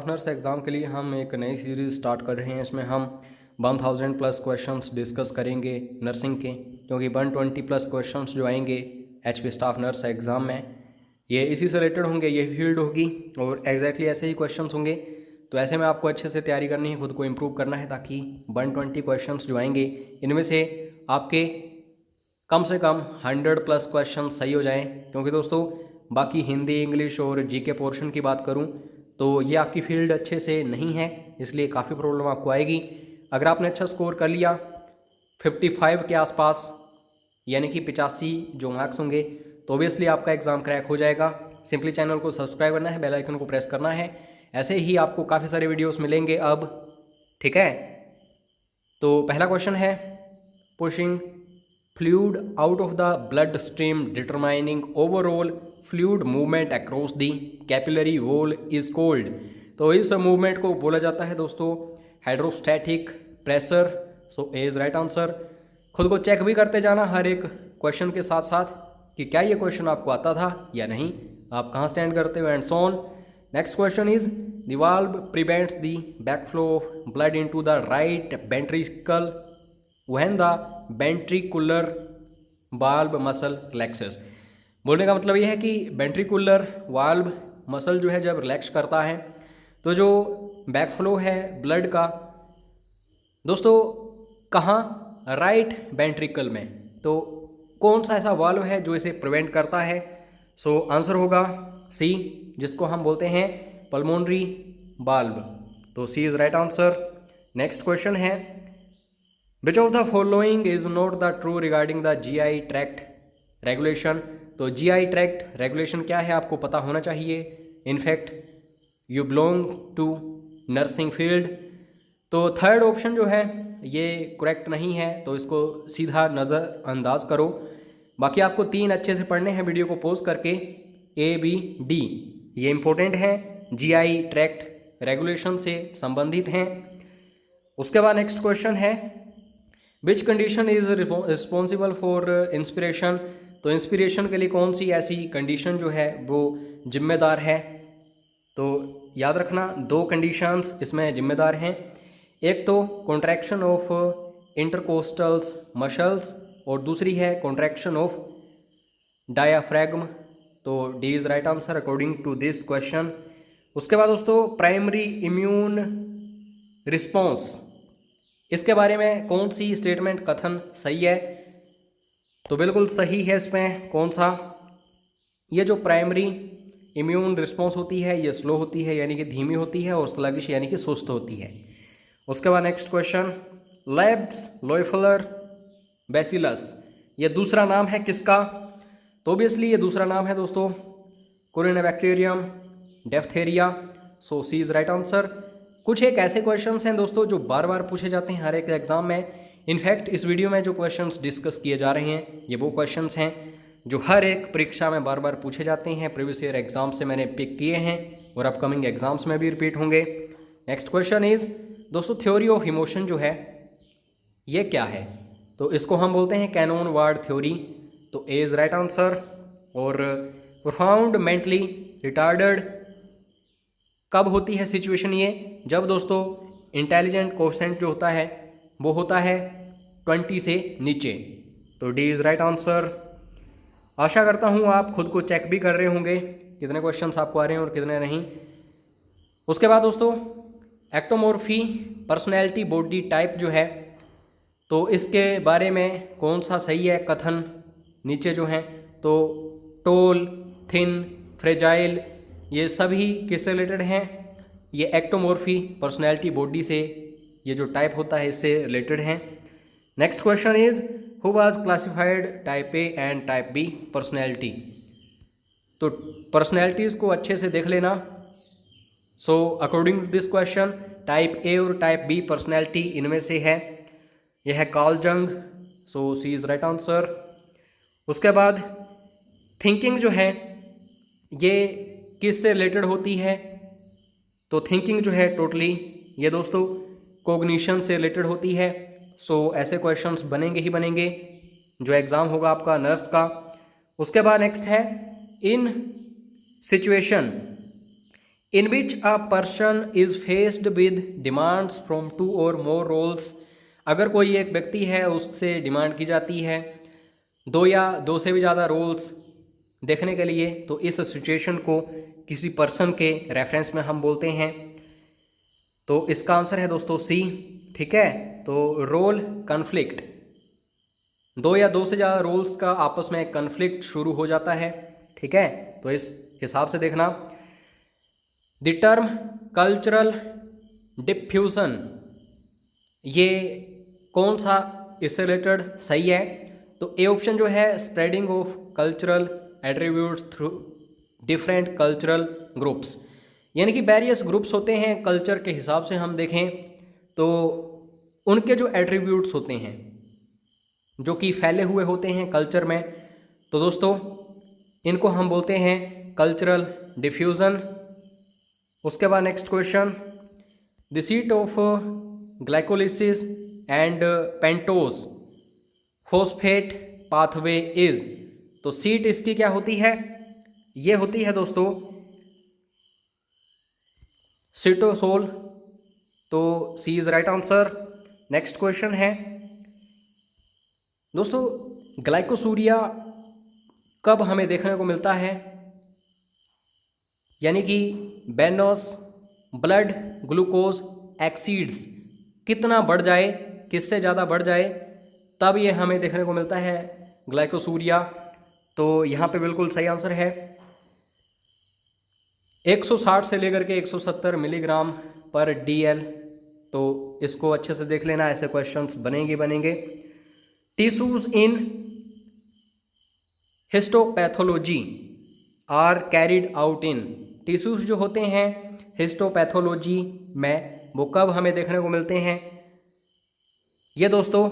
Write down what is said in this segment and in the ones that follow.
Staff nurse exam के लिए हम एक नई सीरीज़ स्टार्ट कर रहे हैं। इसमें हम 1000 प्लस क्वेश्चंस डिस्कस करेंगे नर्सिंग के, क्योंकि 120 प्लस क्वेश्चंस जो आएंगे एचपी स्टाफ नर्स एग्ज़ाम में ये इसी से रिलेटेड होंगे, ये फील्ड होगी और एग्जैक्टली ऐसे ही क्वेश्चंस होंगे। तो ऐसे में आपको अच्छे से तैयारी करनी है, खुद को इम्प्रूव करना है, ताकि 120 क्वेश्चंस जो आएंगे इनमें से आपके कम से कम 100 प्लस क्वेश्चन सही हो जाएं। क्योंकि दोस्तों बाकी हिंदी, इंग्लिश और जीके पोर्शन की बात करूं तो ये आपकी फील्ड अच्छे से नहीं है, इसलिए काफ़ी प्रॉब्लम आपको आएगी। अगर आपने अच्छा स्कोर कर लिया 55 के आसपास, यानी कि 85 जो मार्क्स होंगे, तो ऑब्वियसली आपका एग्ज़ाम क्रैक हो जाएगा। सिंपली चैनल को सब्सक्राइब करना है, बेल आइकन को प्रेस करना है, ऐसे ही आपको काफ़ी सारे वीडियोस मिलेंगे अब, ठीक है। तो पहला क्वेश्चन है, pushing fluid out of the blood stream determining overall fluid movement across the capillary wall is called। तो इस मूवमेंट को बोला जाता है दोस्तों hydrostatic pressure. So A is right answer. खुद को चेक भी करते जाना हर एक क्वेश्चन के साथ साथ कि क्या ये क्वेश्चन आपको आता था या नहीं, आप कहाँ स्टैंड करते हो, and so on. Next question is the valve prevents the backflow of blood into the right ventricle when the ventricular valve muscle relaxes। बोलने का मतलब यह है कि वेंट्रिकुलर वाल्व मसल जो है जब रिलैक्स करता है तो जो बैकफ्लो है ब्लड का दोस्तों कहाँ, राइट वेंट्रिकल में। तो कौन सा ऐसा वाल्व है जो इसे प्रिवेंट करता है? सो आंसर होगा सी, जिसको हम बोलते हैं पल्मोनरी वाल्व। तो C is right answer. Next question है, Which of the following is not the true regarding the GI tract regulation। तो GI tract regulation क्या है आपको पता होना चाहिए। In fact you belong to nursing field. तो थर्ड ऑप्शन जो है ये करेक्ट नहीं है, तो इसको सीधा नज़रअंदाज करो। बाकी आपको तीन अच्छे से पढ़ने हैं वीडियो को पॉज करके, A, B, D ये इंपॉर्टेंट हैं, GI ट्रैक्ट रेगुलेशन से संबंधित हैं। उसके बाद नेक्स्ट क्वेश्चन है, which condition is responsible for inspiration. तो इंस्पिरेशन के लिए कौन सी ऐसी कंडीशन जो है वो जिम्मेदार है? तो याद रखना दो कंडीशंस इसमें जिम्मेदार हैं। एक तो कॉन्ट्रैक्शन ऑफ इंटरकोस्टल्स मसल्स और दूसरी है कॉन्ट्रैक्शन ऑफ डायाफ्रैगम। तो D is right answer according to this question. उसके बाद दोस्तों प्राइमरी इम्यून रिस्पॉन्स, इसके बारे में कौन सी स्टेटमेंट कथन सही है? तो बिल्कुल सही है इसमें कौन सा, ये जो प्राइमरी इम्यून रिस्पॉन्स होती है ये स्लो होती है, यानी कि धीमी होती है, और स्लगिश यानी कि सुस्त होती है। उसके बाद नेक्स्ट क्वेश्चन, लेब्स लोइफलर बैसिलस ये दूसरा नाम है किसका? तो ऑब्वियसली ये दूसरा नाम है दोस्तों Corynebacterium diphtheria. So C is right answer. कुछ एक ऐसे क्वेश्चंस हैं दोस्तों जो बार बार पूछे जाते हैं हर एक एग्जाम में। इनफैक्ट इस वीडियो में जो क्वेश्चंस डिस्कस किए जा रहे हैं ये वो क्वेश्चंस हैं जो हर एक परीक्षा में बार बार पूछे जाते हैं। प्रीवियस ईयर एग्जाम से मैंने पिक किए हैं और अपकमिंग एग्जाम्स में भी रिपीट होंगे। नेक्स्ट क्वेश्चन इज दोस्तों थ्योरी ऑफ इमोशन जो है ये क्या है? तो इसको हम बोलते हैं कैनोन वार्ड थ्योरी। तो ए इज राइट आंसर। और प्रोफाउंड मेंटली रिटार्डेड कब होती है सिचुएशन ये? जब दोस्तों इंटेलिजेंट कोशेंट जो होता है वो होता है 20 से नीचे। तो डी इज़ राइट आंसर। आशा करता हूँ आप खुद को चेक भी कर रहे होंगे कितने क्वेश्चंस आपको आ रहे हैं और कितने नहीं। उसके बाद दोस्तों एक्टोमॉर्फी पर्सनैलिटी बॉडी टाइप जो है, तो इसके बारे में कौन सा सही है कथन नीचे जो हैं? तो टोल, थिन, फ्रेजाइल ये सभी किससे रिलेटेड हैं? ये एक्टोमॉर्फी पर्सनैलिटी बॉडी से, ये जो टाइप होता है इससे रिलेटेड हैं। Next question is who was classified type A and type B personality. तो पर्सनैलिटीज़ को अच्छे से देख लेना। So according to this question type A और टाइप बी पर्सनैलिटी इनमें से है, यह है Karl Jung. So C is right answer. उसके बाद थिंकिंग जो है ये किससे रिलेटेड होती है? तो थिंकिंग जो है टोटली ये दोस्तों कोग्निशन से रिलेटेड होती है। सो ऐसे क्वेश्चंस बनेंगे ही बनेंगे जो एग्ज़ाम होगा आपका नर्स का। उसके बाद नेक्स्ट है in situation in which a person is faced with demands from 2 और मोर रोल्स। अगर कोई एक व्यक्ति है उससे डिमांड की जाती है 2 या 2 से भी ज़्यादा रोल्स देखने के लिए, तो इस सिचुएशन को किसी पर्सन के रेफरेंस में हम बोलते हैं। तो इसका आंसर है दोस्तों सी। ठीक है, तो रोल कन्फ्लिक्ट, 2 या 2 से ज़्यादा रोल्स का आपस में कन्फ्लिक्ट शुरू हो जाता है। ठीक है, तो इस हिसाब से देखना। द टर्म कल्चरल डिफ्यूजन, ये कौन सा इससे रिलेटेड सही है? तो ए ऑप्शन जो है spreading of cultural attributes through different cultural groups, यानी कि वेरियस ग्रुप्स होते हैं कल्चर के हिसाब से हम देखें तो उनके जो एट्रीब्यूट्स होते हैं जो कि फैले हुए होते हैं कल्चर में, तो दोस्तों इनको हम बोलते हैं कल्चरल डिफ्यूज़न। उसके बाद next question, the seat of glycolysis and pentose phosphate pathway is. तो सीट इसकी क्या होती है? ये होती है दोस्तों सिटोसोल। तो C is right answer. Next question है दोस्तों, ग्लाइकोसूरिया कब हमें देखने को मिलता है? यानी कि बेनोस ब्लड ग्लूकोज एक्सीड्स कितना बढ़ जाए, किससे ज़्यादा बढ़ जाए, तब ये हमें देखने को मिलता है ग्लाइकोसूरिया। तो यहाँ पे बिल्कुल सही आंसर है 160 से लेकर के 170 मिलीग्राम पर DL। तो इसको अच्छे से देख लेना, ऐसे क्वेश्चंस बनेंगे। Tissues in histopathology are carried out in. Tissues जो होते हैं हिस्टोपैथोलॉजी में वो कब हमें देखने को मिलते हैं? ये दोस्तों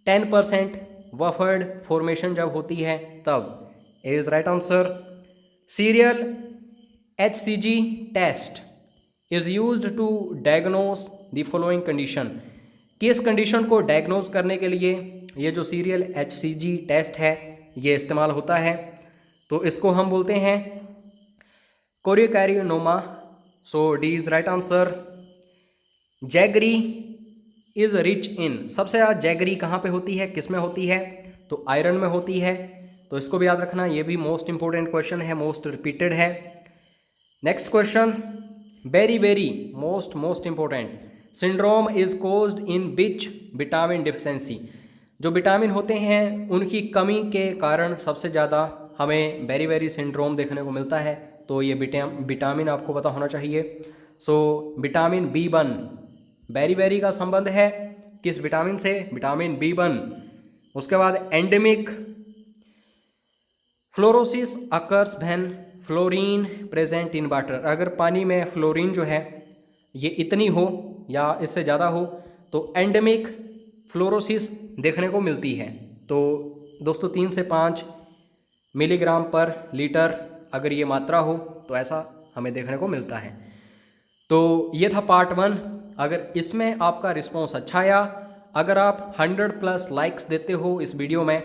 10% वफर्ड फॉर्मेशन जब होती है तब is right answer. Serial HCG test is used to diagnose the following condition. किस कंडीशन को डायग्नोस करने के लिए ये जो सीरियल HCG टेस्ट है ये इस्तेमाल होता है? तो इसको हम बोलते हैं choriocarcinoma. So D is right answer. Jaggery is rich in, सबसे ज़्यादा जैगरी कहाँ पे होती है, किस में होती है? तो आयरन में होती है। तो इसको भी याद रखना, ये भी मोस्ट इंपॉर्टेंट क्वेश्चन है, मोस्ट रिपीटेड है। Next question, very most important, syndrome is caused in which vitamin deficiency. जो विटामिन होते हैं उनकी कमी के कारण सबसे ज़्यादा हमें बेरी सिंड्रोम देखने को मिलता है। तो ये विटामिन आपको पता होना चाहिए। सो विटामिन B1, बेरी का संबंध है किस विटामिन से? Vitamin B1। उसके बाद endemic fluorosis occurs when fluorine present in water. अगर पानी में फ्लोरीन जो है ये इतनी हो या इससे ज़्यादा हो तो एंडेमिक फ्लोरोसिस देखने को मिलती है। तो दोस्तों 3 से 5 मिलीग्राम पर लीटर अगर ये मात्रा हो तो ऐसा हमें देखने को मिलता है। तो ये था पार्ट 1। अगर इसमें आपका रिस्पॉन्स अच्छा आया, अगर आप 100+ लाइक्स देते हो इस वीडियो में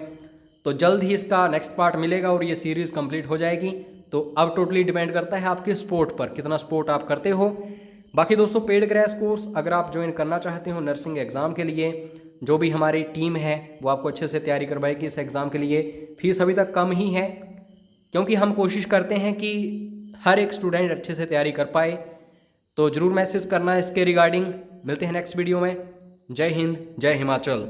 तो जल्द ही इसका नेक्स्ट पार्ट मिलेगा और ये सीरीज़ कंप्लीट हो जाएगी। तो अब टोटली डिपेंड करता है आपके सपोर्ट पर, कितना सपोर्ट आप करते हो। बाकी दोस्तों पेड क्रैश कोर्स अगर आप ज्वाइन करना चाहते हो नर्सिंग एग्ज़ाम के लिए, जो भी हमारी टीम है वो आपको अच्छे से तैयारी करवाएगी इस एग्ज़ाम के लिए। फीस अभी तक कम ही है क्योंकि हम कोशिश करते हैं कि हर एक स्टूडेंट अच्छे से तैयारी कर पाए। तो ज़रूर मैसेज करना इसके रिगार्डिंग। मिलते हैं नेक्स्ट वीडियो में। जय हिंद, जय हिमाचल।